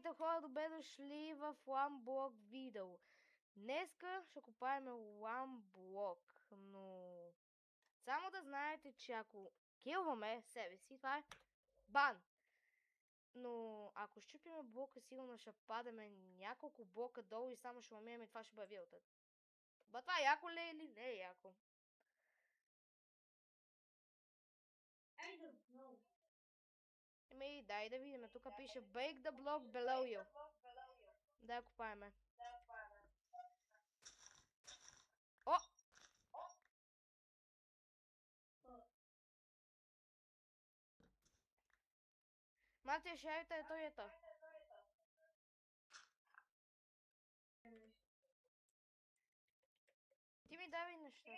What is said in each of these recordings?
Здравейте хора, добре дошли в Ламблок видео. Днеска ще купаем Ламблок, но само да знаете, че ако килваме себе си, това е бан. Но ако щупиме блока, сигурно ще падаме няколко блока долу и само ще умираме и това ще бъде вилта. Ба това яко ли е или не е яко? Еми, дай да видим. Тук пише Break the block below you. Да купаеме. О! Мартия, ще е територията. Ти ми давай нещата.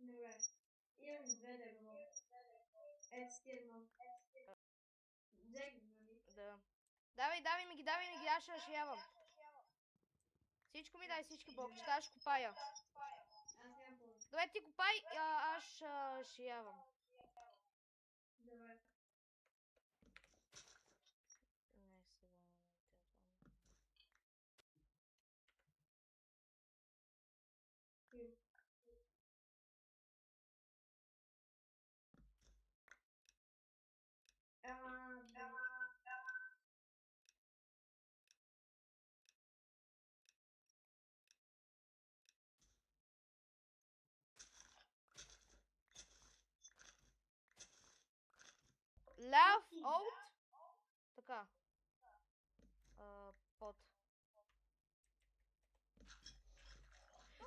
Добре. Имам две дърво. Естествено. Да. Давай ми ги, аз ще разширявам. Всичко ми дай, всички блоки, аз ще купая. Аз нямам повече. Добре, ти купай, аз ще разширявам. Добре. Не, сега Laugh out. Така. Под.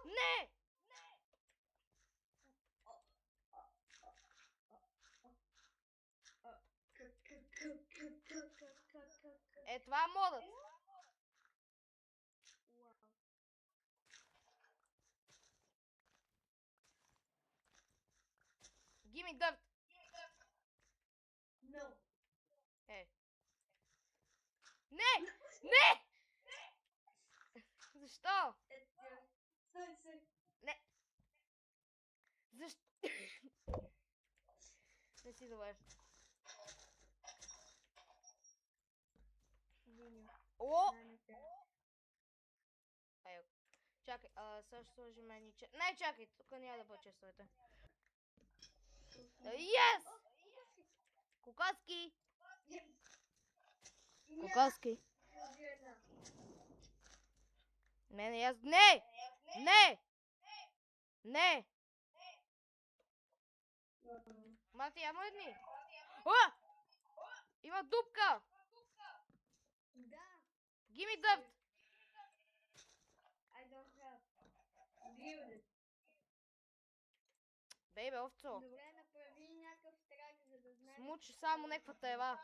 Не! Е, това е модът. Give me dirt. No. Е. Не! Не! Защо? Стой. Не. Защо? Не си добре. О! Айо. Чакай, сега ще сложим ни че... Не, чакай, тук няма да почествате. Yes! Кокоски! Кокоски! Не, аз... Не! Не! Не! Мати, ямо едни? О! Има дупка! Да. Give me dirt! I don't have. Build it. Бейбе, овцо. Добре, направи някакъв трак, за да знаеш. Смучи само някаква трева.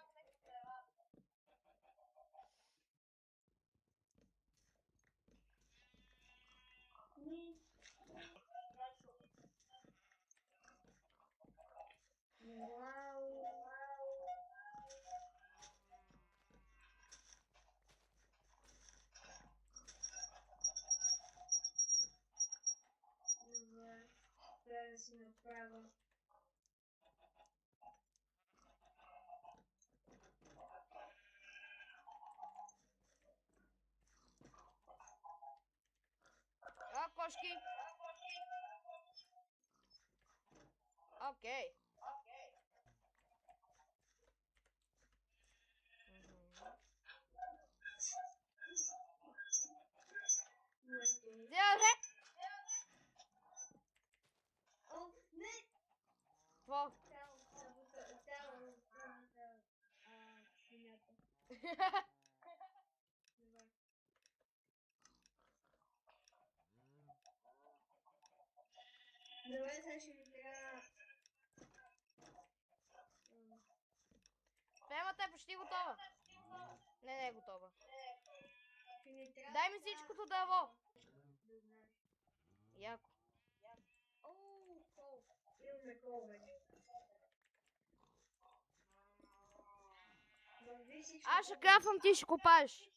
Добре. Трябва да си направя. А, кошки! Окей. Деле! О, не! Какво? Свинята. Добре. Добре, сега ще ми трябва... Фермата е почти готова. Не е готова. Ще ми трябва... Дай ми всичкото дърво. Да знаеш. Яко. Оу, кол. Имаме кол вече. Аз ще крафвам, ти ще копаеш.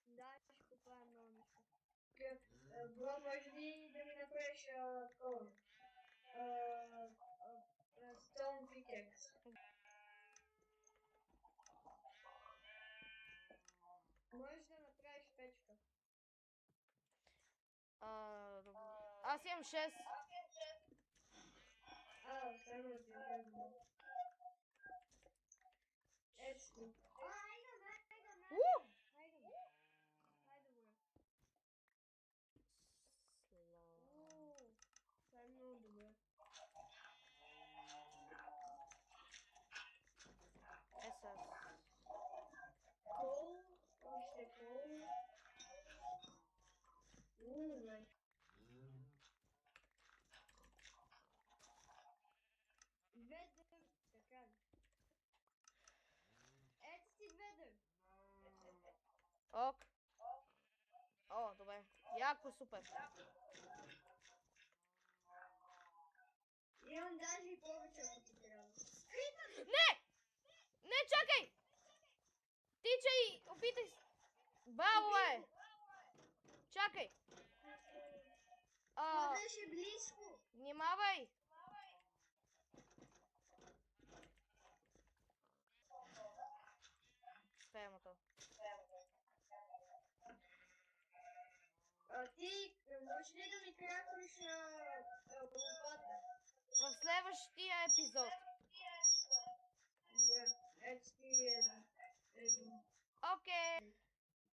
Да, ще купая много неща. Бро, може ли да ми направиш кола? Можеш да направиш печка. Добре. Аз имам 6. Само да ти кажа. Ето. У! Хайде, бе. Това е много добре. Есас. Кол, още кол. Най. Ведър, така ли? Ето ти ведър. Ок. О, добре. Яко, супер. Имам даже и повече, ако ти трябва. Не! Не, чакай! Тичай! Опитай се! Браво, е! Чакай! Това беше близко. Внимавай! Спермото. Ти можеш ли да ми кракнеш лопата? В следващия епизод. Добре, ето ти един. Окей.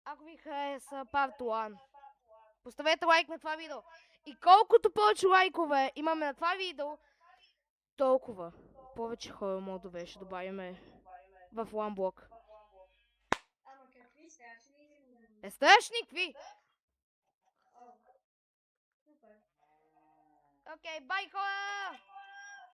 Ако ви хареса Part 1, поставете лайк на това видео. И колкото повече лайкове имаме на това видео, толкова повече хора модове ще добавиме в OneBlock. Ама какви страшни или... Страшни какви? Супер. Окей, бай хора!